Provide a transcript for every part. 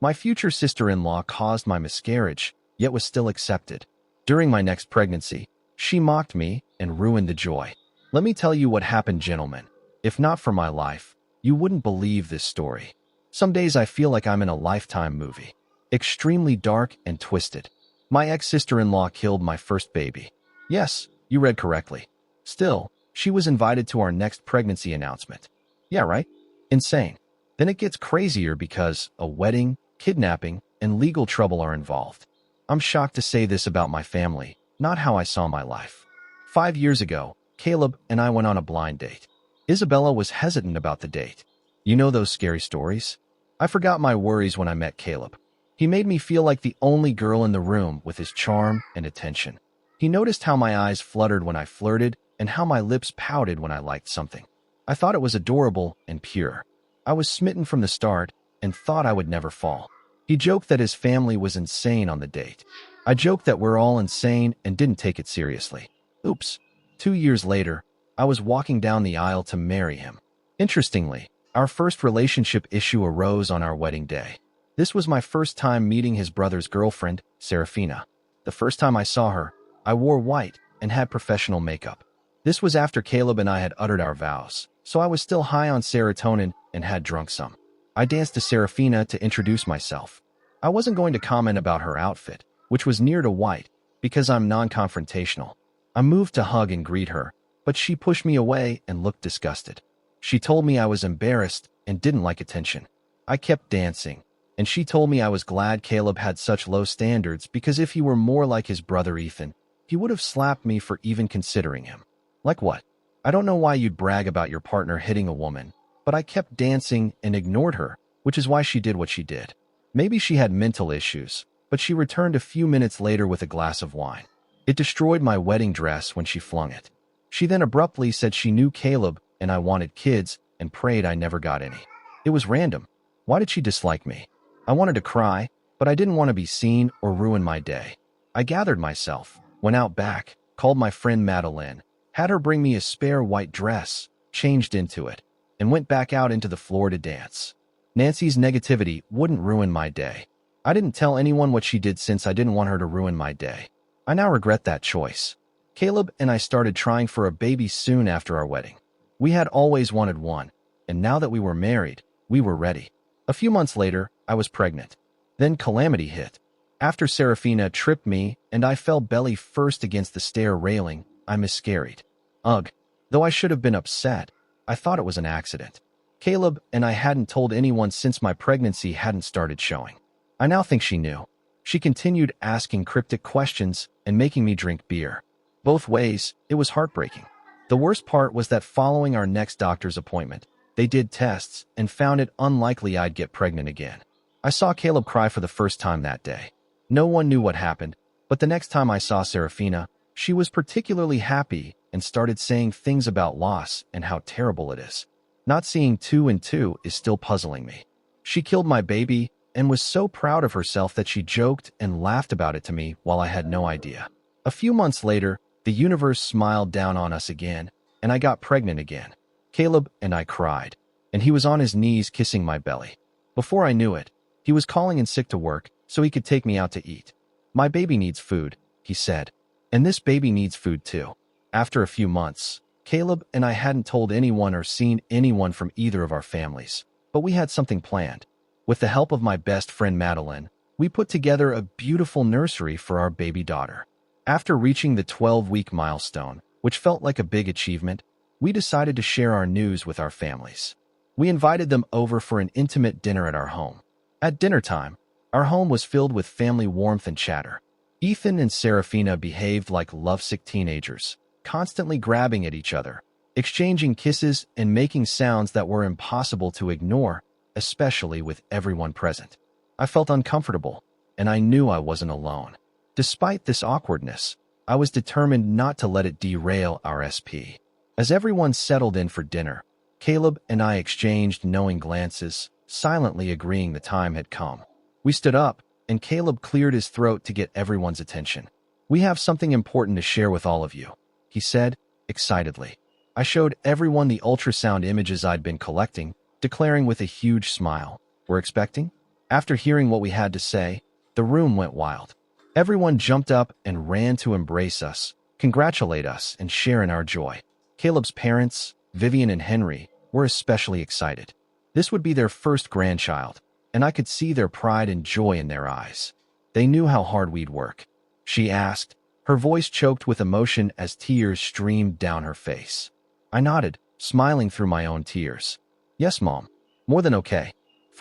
My future sister-in-law caused my miscarriage, yet was still accepted. During my next pregnancy, she mocked me and ruined the joy. Let me tell you what happened, gentlemen. If not for my life, you wouldn't believe this story. Some days I feel like I'm in a Lifetime movie. Extremely dark and twisted. My ex-sister-in-law killed my first baby. Yes, you read correctly. Still, she was invited to our next pregnancy announcement. Yeah, right? Insane. Then it gets crazier because a wedding, kidnapping, and legal trouble are involved. I'm shocked to say this about my family, not how I saw my life. 5 years ago, Caleb and I went on a blind date. Isabella was hesitant about the date. You know those scary stories? I forgot my worries when I met Caleb. He made me feel like the only girl in the room with his charm and attention. He noticed how my eyes fluttered when I flirted and how my lips pouted when I liked something. I thought it was adorable and pure. I was smitten from the start and thought I would never fall. He joked that his family was insane on the date. I joked that we're all insane and didn't take it seriously. Oops. 2 years later, I was walking down the aisle to marry him. Interestingly, our first relationship issue arose on our wedding day. This was my first time meeting his brother's girlfriend, Serafina. The first time I saw her, I wore white and had professional makeup. This was after Caleb and I had uttered our vows, so I was still high on serotonin and had drunk some. I danced to Serafina to introduce myself. I wasn't going to comment about her outfit, which was near to white, because I'm non-confrontational. I moved to hug and greet her, but she pushed me away and looked disgusted. She told me I was embarrassed and didn't like attention. I kept dancing, and she told me I was glad Caleb had such low standards because if he were more like his brother Ethan, he would have slapped me for even considering him. Like what? I don't know why you'd brag about your partner hitting a woman, but I kept dancing and ignored her, which is why she did what she did. Maybe she had mental issues, but she returned a few minutes later with a glass of wine. It destroyed my wedding dress when she flung it. She then abruptly said she knew Caleb and I wanted kids and prayed I never got any. It was random. Why did she dislike me? I wanted to cry, but I didn't want to be seen or ruin my day. I gathered myself, went out back, called my friend Madeline, had her bring me a spare white dress, changed into it, and went back out into the floor to dance. Nancy's negativity wouldn't ruin my day. I didn't tell anyone what she did since I didn't want her to ruin my day. I now regret that choice. Caleb and I started trying for a baby soon after our wedding. We had always wanted one, and now that we were married, we were ready. A few months later, I was pregnant. Then calamity hit. After Serafina tripped me and I fell belly first against the stair railing, I miscarried. Ugh. Though I should have been upset, I thought it was an accident. Caleb and I hadn't told anyone since my pregnancy hadn't started showing. I now think she knew. She continued asking cryptic questions and making me drink beer. Both ways, it was heartbreaking. The worst part was that following our next doctor's appointment, they did tests and found it unlikely I'd get pregnant again. I saw Caleb cry for the first time that day. No one knew what happened, but the next time I saw Serafina, she was particularly happy and started saying things about loss and how terrible it is. Not seeing 2 and 2 is still puzzling me. She killed my baby and was so proud of herself that she joked and laughed about it to me while I had no idea. A few months later, the universe smiled down on us again, and I got pregnant again. Caleb and I cried, and he was on his knees kissing my belly. Before I knew it, he was calling in sick to work so he could take me out to eat. My baby needs food, he said, and this baby needs food too. After a few months, Caleb and I hadn't told anyone or seen anyone from either of our families, but we had something planned. With the help of my best friend Madeline, we put together a beautiful nursery for our baby daughter. After reaching the 12-week milestone, which felt like a big achievement, we decided to share our news with our families. We invited them over for an intimate dinner at our home. At dinner time, our home was filled with family warmth and chatter. Ethan and Serafina behaved like lovesick teenagers, constantly grabbing at each other, exchanging kisses and making sounds that were impossible to ignore, especially with everyone present. I felt uncomfortable, and I knew I wasn't alone. Despite this awkwardness, I was determined not to let it derail our SP. As everyone settled in for dinner, Caleb and I exchanged knowing glances, silently agreeing the time had come. We stood up, and Caleb cleared his throat to get everyone's attention. "We have something important to share with all of you," he said, excitedly. I showed everyone the ultrasound images I'd been collecting, declaring with a huge smile, "We're expecting?" After hearing what we had to say, the room went wild. Everyone jumped up and ran to embrace us, congratulate us, and share in our joy. Caleb's parents, Vivian and Henry, were especially excited. This would be their first grandchild, and I could see their pride and joy in their eyes. They knew how hard we'd work. She asked, her voice choked with emotion as tears streamed down her face. I nodded, smiling through my own tears. Yes, Mom. More than okay. /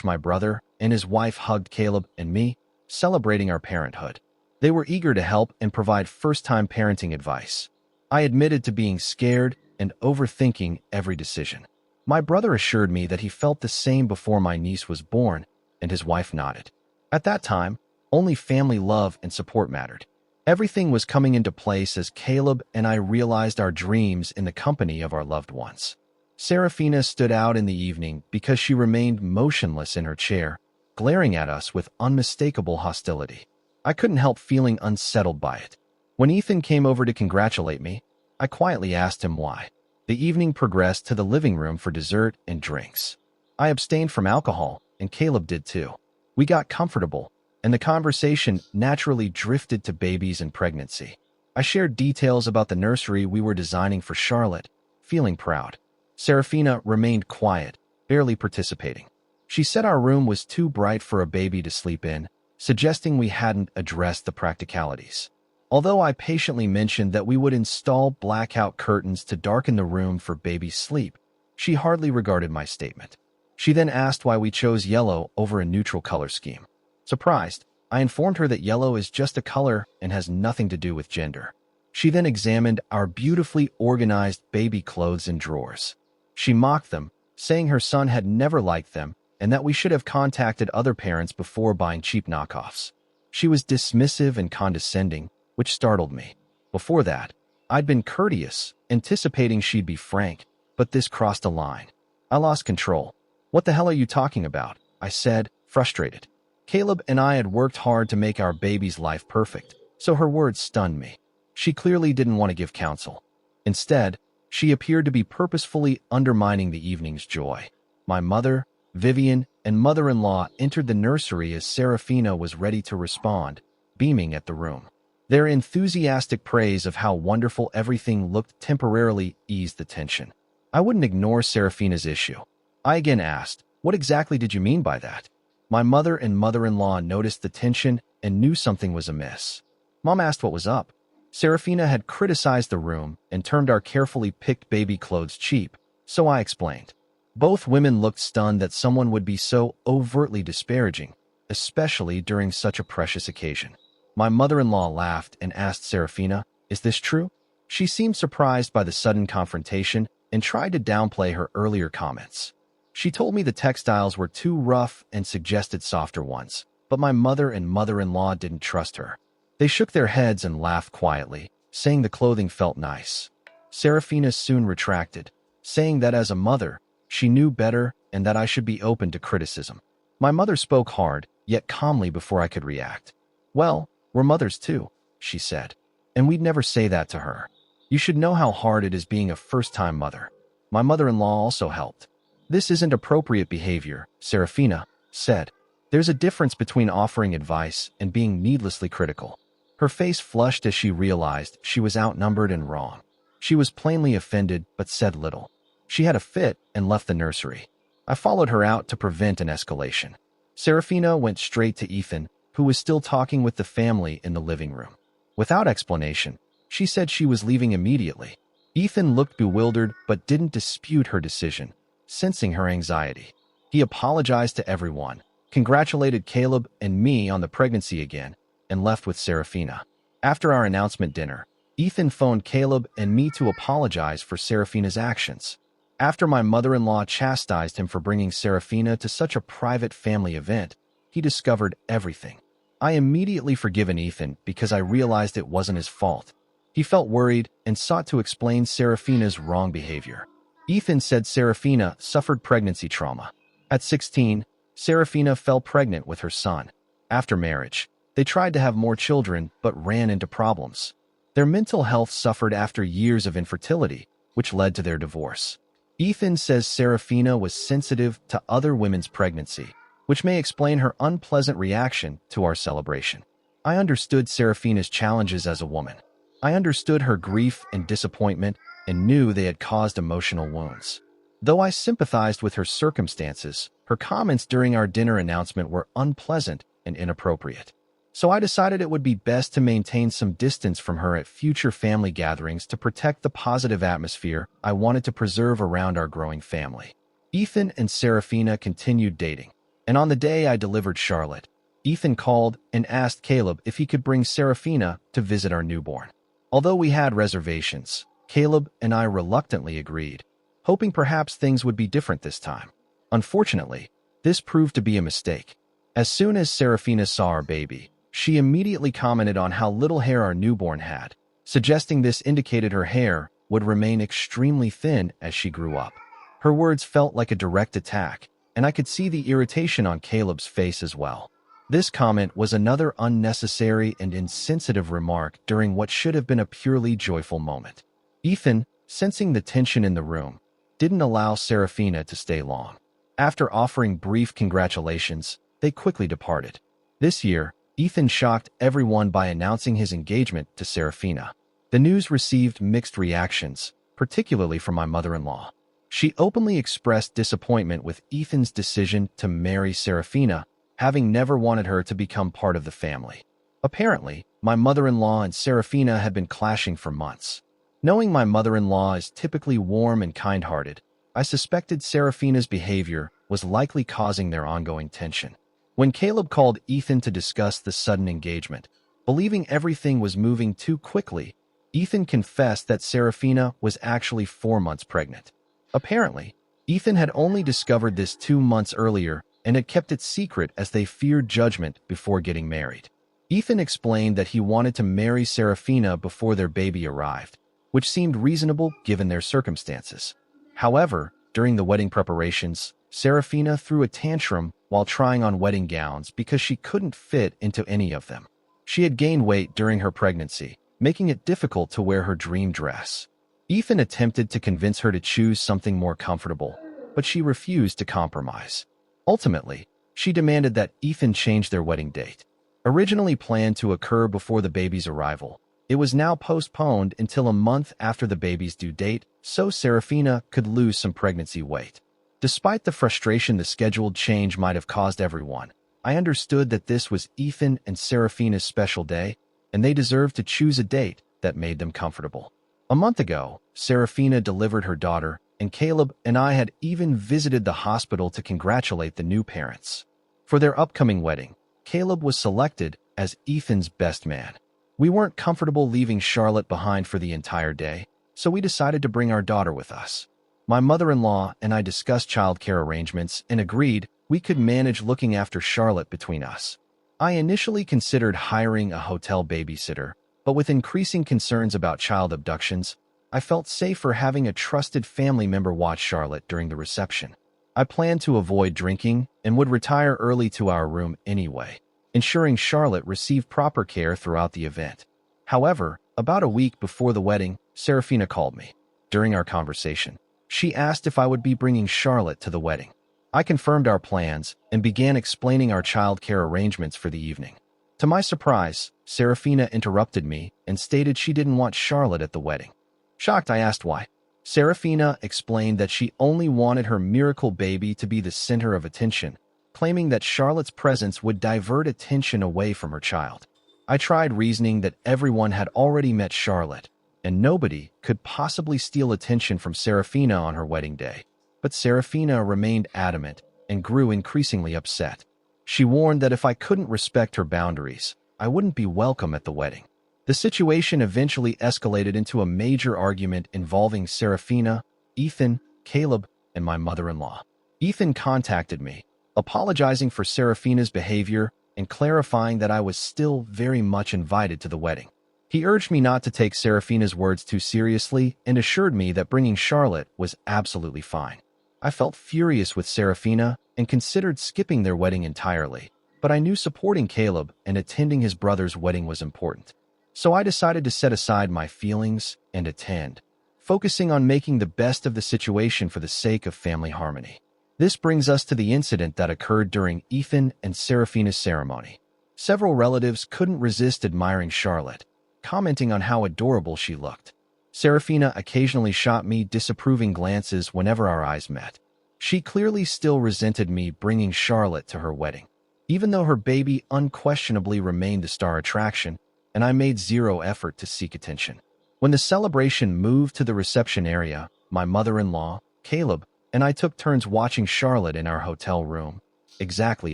my brother and his wife hugged Caleb and me, celebrating our parenthood. They were eager to help and provide first-time parenting advice. I admitted to being scared and overthinking every decision. My brother assured me that he felt the same before my niece was born, and his wife nodded. At that time, only family love and support mattered. Everything was coming into place as Caleb and I realized our dreams in the company of our loved ones. Serafina stood out in the evening because she remained motionless in her chair, glaring at us with unmistakable hostility. I couldn't help feeling unsettled by it. When Ethan came over to congratulate me, I quietly asked him why. The evening progressed to the living room for dessert and drinks. I abstained from alcohol, and Caleb did too. We got comfortable, and the conversation naturally drifted to babies and pregnancy. I shared details about the nursery we were designing for Charlotte, feeling proud. Serafina remained quiet, barely participating. She said our room was too bright for a baby to sleep in, suggesting we hadn't addressed the practicalities. Although I patiently mentioned that we would install blackout curtains to darken the room for baby's sleep, she hardly regarded my statement. She then asked why we chose yellow over a neutral color scheme. Surprised, I informed her that yellow is just a color and has nothing to do with gender. She then examined our beautifully organized baby clothes and drawers. She mocked them, saying her son had never liked them and that we should have contacted other parents before buying cheap knockoffs. She was dismissive and condescending, which startled me. Before that, I'd been courteous, anticipating she'd be frank, but this crossed a line. I lost control. "What the hell are you talking about?" I said, frustrated. Caleb and I had worked hard to make our baby's life perfect, so her words stunned me. She clearly didn't want to give counsel. Instead, she appeared to be purposefully undermining the evening's joy. My mother, Vivian, and mother-in-law entered the nursery as Serafina was ready to respond, beaming at the room. Their enthusiastic praise of how wonderful everything looked temporarily eased the tension. I wouldn't ignore Serafina's issue. I again asked, "What exactly did you mean by that?" My mother and mother-in-law noticed the tension and knew something was amiss. Mom asked what was up. Serafina had criticized the room and termed our carefully picked baby clothes cheap, so I explained. Both women looked stunned that someone would be so overtly disparaging, especially during such a precious occasion. My mother-in-law laughed and asked Serafina, "Is this true?" She seemed surprised by the sudden confrontation and tried to downplay her earlier comments. She told me the textiles were too rough and suggested softer ones, but my mother and mother-in-law didn't trust her. They shook their heads and laughed quietly, saying the clothing felt nice. Serafina soon retracted, saying that as a mother, she knew better and that I should be open to criticism. My mother spoke hard, yet calmly before I could react. "Well, we're mothers too," she said, "and we'd never say that to her. You should know how hard it is being a first-time mother." My mother-in-law also helped. "This isn't appropriate behavior," Serafina said. "There's a difference between offering advice and being needlessly critical." Her face flushed as she realized she was outnumbered and wrong. She was plainly offended but said little. She had a fit and left the nursery. I followed her out to prevent an escalation. Serafina went straight to Ethan, who was still talking with the family in the living room. Without explanation, she said she was leaving immediately. Ethan looked bewildered but didn't dispute her decision, sensing her anxiety. He apologized to everyone, congratulated Caleb and me on the pregnancy again, and left with Serafina. After our announcement dinner, Ethan phoned Caleb and me to apologize for Serafina's actions. After my mother-in-law chastised him for bringing Serafina to such a private family event, he discovered everything. I immediately forgiven Ethan because I realized it wasn't his fault. He felt worried and sought to explain Serafina's wrong behavior. Ethan said Serafina suffered pregnancy trauma. At 16, Serafina fell pregnant with her son. After marriage, they tried to have more children but ran into problems. Their mental health suffered after years of infertility, which led to their divorce. Ethan says Serafina was sensitive to other women's pregnancy, which may explain her unpleasant reaction to our celebration. I understood Serafina's challenges as a woman. I understood her grief and disappointment and knew they had caused emotional wounds. Though I sympathized with her circumstances, her comments during our dinner announcement were unpleasant and inappropriate. So I decided it would be best to maintain some distance from her at future family gatherings to protect the positive atmosphere I wanted to preserve around our growing family. Ethan and Serafina continued dating, and on the day I delivered Charlotte, Ethan called and asked Caleb if he could bring Serafina to visit our newborn. Although we had reservations, Caleb and I reluctantly agreed, hoping perhaps things would be different this time. Unfortunately, this proved to be a mistake. As soon as Serafina saw our baby, she immediately commented on how little hair our newborn had, suggesting this indicated her hair would remain extremely thin as she grew up. Her words felt like a direct attack, and I could see the irritation on Caleb's face as well. This comment was another unnecessary and insensitive remark during what should have been a purely joyful moment. Ethan, sensing the tension in the room, didn't allow Serafina to stay long. After offering brief congratulations, they quickly departed. This year, Ethan shocked everyone by announcing his engagement to Serafina. The news received mixed reactions, particularly from my mother-in-law. She openly expressed disappointment with Ethan's decision to marry Serafina, having never wanted her to become part of the family. Apparently, my mother-in-law and Serafina had been clashing for months. Knowing my mother-in-law is typically warm and kind-hearted, I suspected Serafina's behavior was likely causing their ongoing tension. When Caleb called Ethan to discuss the sudden engagement, believing everything was moving too quickly, Ethan confessed that Serafina was actually 4 months pregnant. Apparently, Ethan had only discovered this 2 months earlier and had kept it secret as they feared judgment before getting married. Ethan explained that he wanted to marry Serafina before their baby arrived, which seemed reasonable given their circumstances. However, during the wedding preparations, Serafina threw a tantrum while trying on wedding gowns because she couldn't fit into any of them. She had gained weight during her pregnancy, making it difficult to wear her dream dress. Ethan attempted to convince her to choose something more comfortable, but she refused to compromise. Ultimately, she demanded that Ethan change their wedding date. Originally planned to occur before the baby's arrival, it was now postponed until a month after the baby's due date, so Serafina could lose some pregnancy weight. Despite the frustration the scheduled change might have caused everyone, I understood that this was Ethan and Serafina's special day, and they deserved to choose a date that made them comfortable. A month ago, Serafina delivered her daughter, and Caleb and I had even visited the hospital to congratulate the new parents. For their upcoming wedding, Caleb was selected as Ethan's best man. We weren't comfortable leaving Charlotte behind for the entire day, so we decided to bring our daughter with us. My mother-in-law and I discussed childcare arrangements and agreed we could manage looking after Charlotte between us. I initially considered hiring a hotel babysitter, but with increasing concerns about child abductions, I felt safer having a trusted family member watch Charlotte during the reception. I planned to avoid drinking and would retire early to our room anyway, ensuring Charlotte received proper care throughout the event. However, about a week before the wedding, Serafina called me. During our conversation, she asked if I would be bringing Charlotte to the wedding. I confirmed our plans and began explaining our childcare arrangements for the evening. To my surprise, Serafina interrupted me and stated she didn't want Charlotte at the wedding. Shocked, I asked why. Serafina explained that she only wanted her miracle baby to be the center of attention, claiming that Charlotte's presence would divert attention away from her child. I tried reasoning that everyone had already met Charlotte, and nobody could possibly steal attention from Serafina on her wedding day. But Serafina remained adamant and grew increasingly upset. She warned that if I couldn't respect her boundaries, I wouldn't be welcome at the wedding. The situation eventually escalated into a major argument involving Serafina, Ethan, Caleb, and my mother-in-law. Ethan contacted me, apologizing for Serafina's behavior and clarifying that I was still very much invited to the wedding. He urged me not to take Serafina's words too seriously and assured me that bringing Charlotte was absolutely fine. I felt furious with Serafina and considered skipping their wedding entirely, but I knew supporting Caleb and attending his brother's wedding was important. So I decided to set aside my feelings and attend, focusing on making the best of the situation for the sake of family harmony. This brings us to the incident that occurred during Ethan and Serafina's ceremony. Several relatives couldn't resist admiring Charlotte, commenting on how adorable she looked. Serafina occasionally shot me disapproving glances whenever our eyes met. She clearly still resented me bringing Charlotte to her wedding, even though her baby unquestionably remained the star attraction, and I made zero effort to seek attention. When the celebration moved to the reception area, my mother-in-law, Caleb, and I took turns watching Charlotte in our hotel room, exactly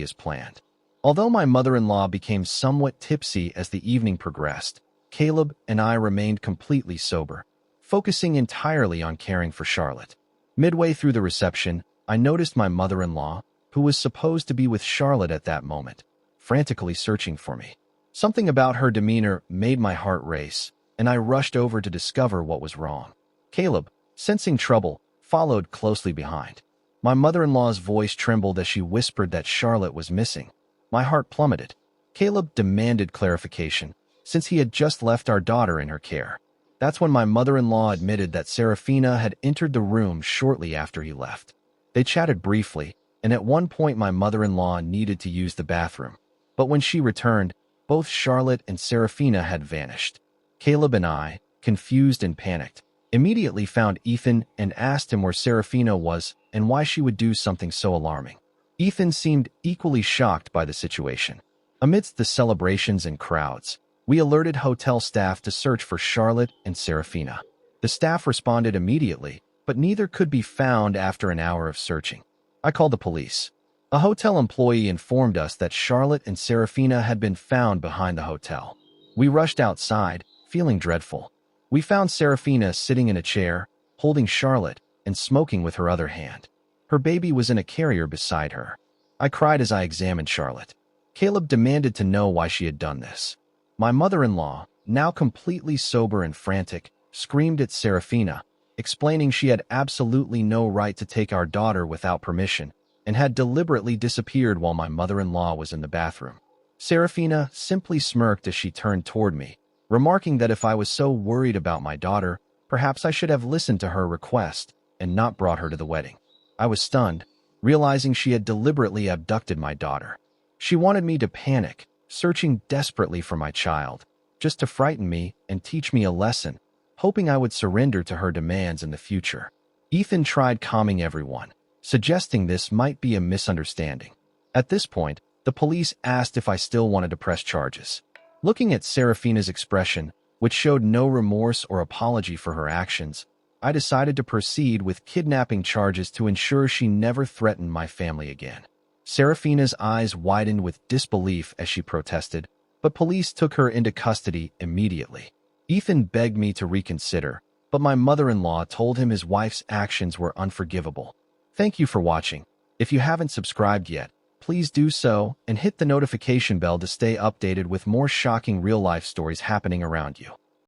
as planned. Although my mother-in-law became somewhat tipsy as the evening progressed, Caleb and I remained completely sober, focusing entirely on caring for Charlotte. Midway through the reception, I noticed my mother-in-law, who was supposed to be with Charlotte at that moment, frantically searching for me. Something about her demeanor made my heart race, and I rushed over to discover what was wrong. Caleb, sensing trouble, followed closely behind. My mother-in-law's voice trembled as she whispered that Charlotte was missing. My heart plummeted. Caleb demanded clarification, since he had just left our daughter in her care. That's when my mother-in-law admitted that Serafina had entered the room shortly after he left. They chatted briefly, and at one point my mother-in-law needed to use the bathroom. But when she returned, both Charlotte and Serafina had vanished. Caleb and I, confused and panicked, immediately found Ethan and asked him where Serafina was and why she would do something so alarming. Ethan seemed equally shocked by the situation. Amidst the celebrations and crowds, we alerted hotel staff to search for Charlotte and Serafina. The staff responded immediately, but neither could be found after an hour of searching. I called the police. A hotel employee informed us that Charlotte and Serafina had been found behind the hotel. We rushed outside, feeling dreadful. We found Serafina sitting in a chair, holding Charlotte, and smoking with her other hand. Her baby was in a carrier beside her. I cried as I examined Charlotte. Caleb demanded to know why she had done this. My mother-in-law, now completely sober and frantic, screamed at Serafina, explaining she had absolutely no right to take our daughter without permission and had deliberately disappeared while my mother-in-law was in the bathroom. Serafina simply smirked as she turned toward me, remarking that if I was so worried about my daughter, perhaps I should have listened to her request and not brought her to the wedding. I was stunned, realizing she had deliberately abducted my daughter. She wanted me to panic, searching desperately for my child, just to frighten me and teach me a lesson, hoping I would surrender to her demands in the future. Ethan tried calming everyone, suggesting this might be a misunderstanding. At this point, the police asked if I still wanted to press charges. Looking at Serafina's expression, which showed no remorse or apology for her actions, I decided to proceed with kidnapping charges to ensure she never threatened my family again. Serafina's eyes widened with disbelief as she protested, but police took her into custody immediately. Ethan begged me to reconsider, but my mother-in-law told him his wife's actions were unforgivable. Thank you for watching. If you haven't subscribed yet, please do so and hit the notification bell to stay updated with more shocking real-life stories happening around you.